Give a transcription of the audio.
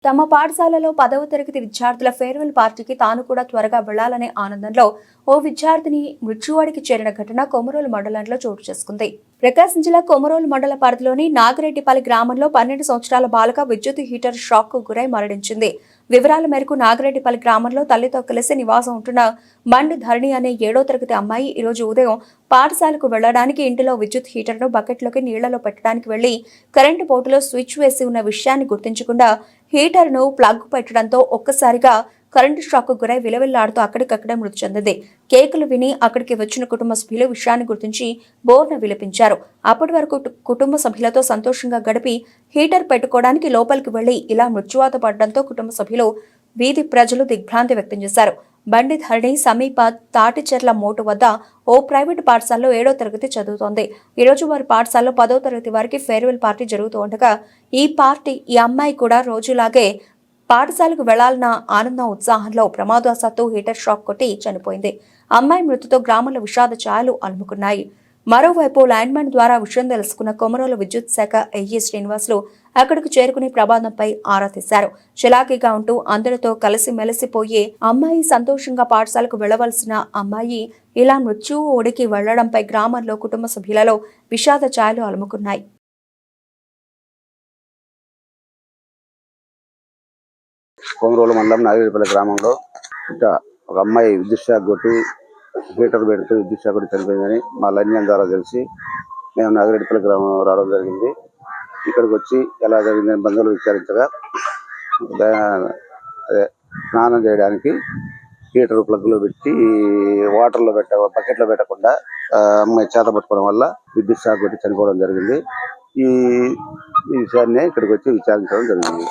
తమ పాఠశాలలో 10వ తరగతి విద్యార్థుల ఫేర్వెల్ పార్టీకి తాను కూడా త్వరగా వెళ్లాలనే ఆనందంలో ఓ విద్యార్థిని మృత్యువాడికి చేరిన ఘటన కొమరోలు మండలంలో చోటు చేసుకుంది. ప్రకాశం జిల్లా కొమరోలు మండల పరిధిలోని నాగిరెడ్డిపల్లి గ్రామంలో 12 సంవత్సరాల బాలిక విద్యుత్ హీటర్ షాక్ కు గురై మరణించింది. వివరాల మేరకు నాగిరెడ్డిపల్లి గ్రామంలో తల్లితో కలిసి నివాసం ఉంటున్న బండి ధరణి అనే 7వ తరగతి అమ్మాయి ఈ రోజు ఉదయం పాఠశాలకు వెళ్లడానికి ఇంటిలో విద్యుత్ హీటర్ను బకెట్లోకి నీళ్లలో పెట్టడానికి వెళ్లి కరెంటు బోర్డులో స్విచ్ వేసి ఉన్న విషయాన్ని గుర్తించకుండా హీటర్ను ప్లగ్ పెట్టడంతో ఒక్కసారిగా కరెంటు షాక్ గురై విలవిల్లాడుతూ అక్కడికక్కడే మృతి చెందింది. కేకులు విని అక్కడికి వచ్చిన కుటుంబ సభ్యులు విషయాన్ని గుర్తించి బోర్న విలపించారు. అప్పటి వరకు కుటుంబ సభ్యులతో సంతోషంగా గడిపి హీటర్ పెట్టుకోవడానికి లోపలికి వెళ్లి ఇలా మృత్యువాత పడడంతో కుటుంబ సభ్యులు వీధి ప్రజలు దిగ్భ్రాంతి వ్యక్తం చేశారు. బండి ధరణి సమీప తాటిచెర్ల మోటు వద్ద ఓ ప్రైవేటు పాఠశాలలో 7వ తరగతి చదువుతోంది. ఈ రోజు వారి పాఠశాలలో 10వ తరగతి వారికి ఫేర్వెల్ పార్టీ జరుగుతూ ఉండగా ఈ అమ్మాయి కూడా రోజులాగే పాఠశాలకు వెళ్లాలన్న ఆనందం ఉత్సాహంలో ప్రమాదవశాత్తు హీటర్ షాక్ కొట్టి చనిపోయింది. అమ్మాయి మృతితో గ్రామంలో విషాద ఛాయలు అలుముకున్నాయి. మరోవైపు లైన్మెన్ ద్వారా విషయం తెలుసుకున్న కొమరోలు విద్యుత్ శాఖ ఏఈ శ్రీనివాసులు అక్కడికి చేరుకుని ప్రమాదంపై ఆరా తీశారు. చలాకీగా ఉంటూ అందరితో కలిసి మెలిసిపోయే అమ్మాయి సంతోషంగా పాఠశాలకు వెళ్లవలసిన అమ్మాయి ఇలా మృత్యువు ఒడికి వెళ్లడంపై గ్రామంలో కుటుంబ సభ్యులలో విషాద ఛాయలు అలుముకున్నాయి. కొమరోలు మండలం నాగిరెడ్డిపల్లి గ్రామంలో ఒక అమ్మాయి విద్యుత్ షాక్ కొట్టి హీటర్ పెడుతూ విద్యుత్ షాక్ కొట్టి చనిపోయిందని మా లైన్మెన్ ద్వారా తెలిసి మేము నాగిరెడ్డిపల్లి గ్రామం రావడం జరిగింది. ఇక్కడికి వచ్చి ఎలా జరిగిందని బంధువులు విచారించగా స్నానం చేయడానికి హీటర్ ప్లగ్లో పెట్టి వాటర్లో బకెట్లో పెట్టకుండా అమ్మాయి చేత పట్టుకోవడం వల్ల విద్యుత్ షాక్ కొట్టి చనిపోవడం జరిగింది. ఈ విషయాన్ని ఇక్కడికి వచ్చి విచారించడం జరిగింది.